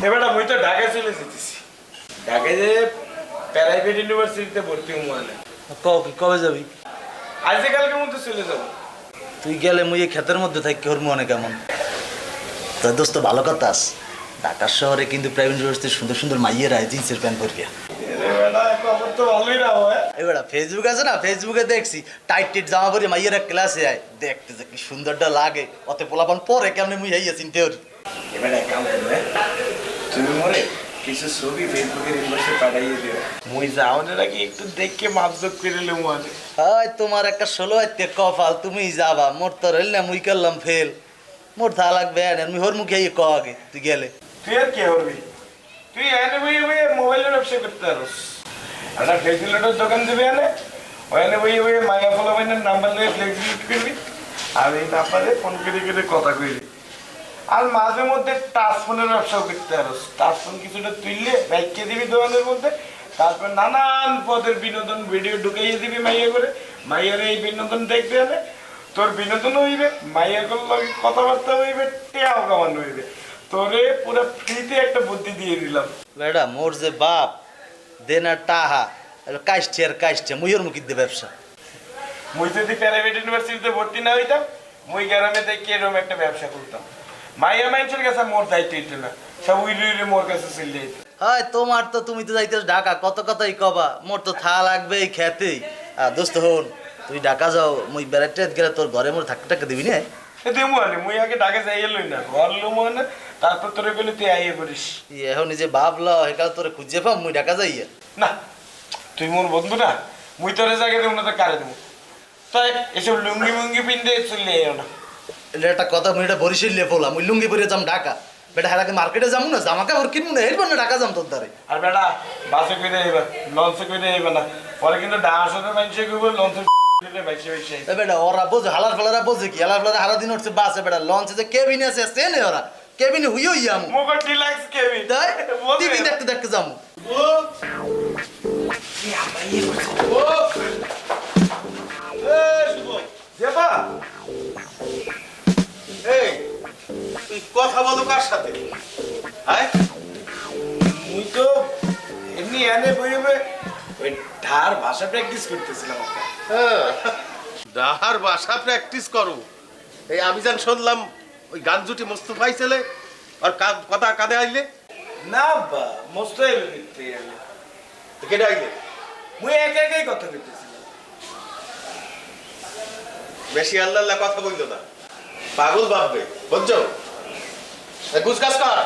এবার আমি তো ঢাকায় চলে যেতেছি। ঢাকায় যে প্রাইভেট ইউনিভার্সিটিতে ভর্তি হবো মানে। কবে যাবি? আজকে কালকের মধ্যে চলে যাবো। তুই গেলে মুই এই ক্ষেতের মধ্যে থাকি ওর মনে কেমন? তোর দোস্ত ভালো কথা আস, ঢাকার শহরে কিন্তু প্রাইভেট ইউনিভার্সিটির সুন্দর সুন্দর মাইয়ের আয় জিন্সের প্যান্ট পরিয়া। এবার ফেসবুক আছে না, ফেসবুকে দেখছি টাইট টিট জামা পরিয়ে মাইয়ের এক ক্লাসে আয়, দেখতে যে কি সুন্দরটা লাগে, অত পোলাপান পরে কেমনে মুই হাইয়া চিনতে ওর। এবার এক কাম করবে, তুমি মরে কিছু ছবি ফেসবুকের ইনবক্সে পাঠাইয়ে দিও। মুই যাওয়ার আগে একটু দেখে মাপজোক করে লে মানে। হয় তোমার একটা 16 আইতে কপাল, তুমি যাবা, মোর তো রইল না, মুই করলাম ফেল, মোর থা লাগবে না, মুই হর মুখে ক আগে তুই গেলে। তুই আর কে হবি? তুই এনে বই বই মোবাইলের ব্যবসা করতে পারস। একটা ফ্লেক্সিলেটর দোকান দিবি এনে, ওখানে বই বই মায়া ফলোবাইনের নাম্বার দিয়ে ফ্লেক্সিলেট করবি, আর এই নাম্বারে ফোন করে করে কথা কইবি। আর মাঝে মধ্যে টাচ ফোনের ব্যবসাও করতে পারস। টাচ ফোন কিছুটা তুললে রাখিয়ে দিবি দোকানের মধ্যে, তারপর নানান পদের বিনোদন ভিডিও ঢুকাইয়ে দিবি মাইয়া করে, মাইয়ার এই বিনোদন দেখবে এনে, তোর বিনোদন হইবে, মাইয়ার লগে কথাবার্তা হইবে, টেয়াও কামানো হইবে। তোরে পুরো ফ্রিতে একটা বুদ্ধি দিয়ে দিলাম। বেটা মোর যে বাপ দেনা টাহা কাইষ্টে আর কাইষ্টে মুইয়ের মুখে দে ব্যবসা। মুই যদি প্রাইভেট ইউনিভার্সিটিতে ভর্তি না হইতাম, মুই গ্রামে থেকে এরকম একটা ব্যবসা করতাম। মাইয়া মানুষের কাছে মোর দায়িত্ব হইতো না, সব উইলে উইলে মোর কাছে চলে যেত। হয় তোমার তো, তুমি তো যাইতে ঢাকা, কত কথাই কবা, মোর তো থা লাগবে এই খেতেই। দোস্ত হন, তুই ঢাকা যাও, মুই বেড়াতে গেলে তোর ঘরে মোর থাকতে টাকা দিবি না? দেবো আনে, মুই আগে ঢাকা যাই লই না, ঘর লো মানে, তারপর তোরে বলে তুই আইয়ে করিস। এখন নিজে ভাবল একাল তোরে খুঁজে পাম, মুই ঢাকা যাইয়া না, তুই মোর বন্ধু না, মুই তোরে জায়গায় দেবো না তো কারে দেবো। তাই এসব লুঙ্গি মুঙ্গি পিনতে চলে আইও না। এটা একটা কথা, মুই এটা বরিশাল লিয়ে পড়লাম, মুই লুঙ্গি পরে যাম ঢাকা। বেটা হারাকে মার্কেটে যাবো না, জামা কাপড় কিনবো না, এরপর না ঢাকা যাম তোর দ্বারে। আর বেটা বাসে করে আইবা, লঞ্চে করে আইবা না, পরে কিন্তু ডাঙার সাথে মানুষে কইব লঞ্চে বেটা ওরা বোঝে, হালার ফেলারা বোঝে কি, হালার ফেলারা হারা দিন উঠছে বাসে, বেটা লঞ্চে যে কেবিনে আছে সেনে ওরা কেবিনে হুইও ইয়ামু মোগো ডিলাক্স কেবিন তাই টিভি দেখতে দেখতে যামু। ও কি আমাই ও শুভ যেবা এই তুই কথা বলো কার সাথে? আয় মুই তো এমনি এনে বইবে ওই ধার ভাষা প্র্যাকটিস করতেছিলাম। হ্যাঁ, ডাহার ভাষা প্র্যাকটিস করো। এই আমি জান শুনলাম ওই গান জুটি মোস্তফাই ছেলে আর কথা কাঁদে আইলে না বা মোস্তাই লিখতে গেল কেটে আইলে মুই একা একাই কথা কইতেছিলাম। বেশি আল্লাহ আল্লাহ কথা বললো না, পাগল ভাববে, বুঝছো? গুজগাছ কর।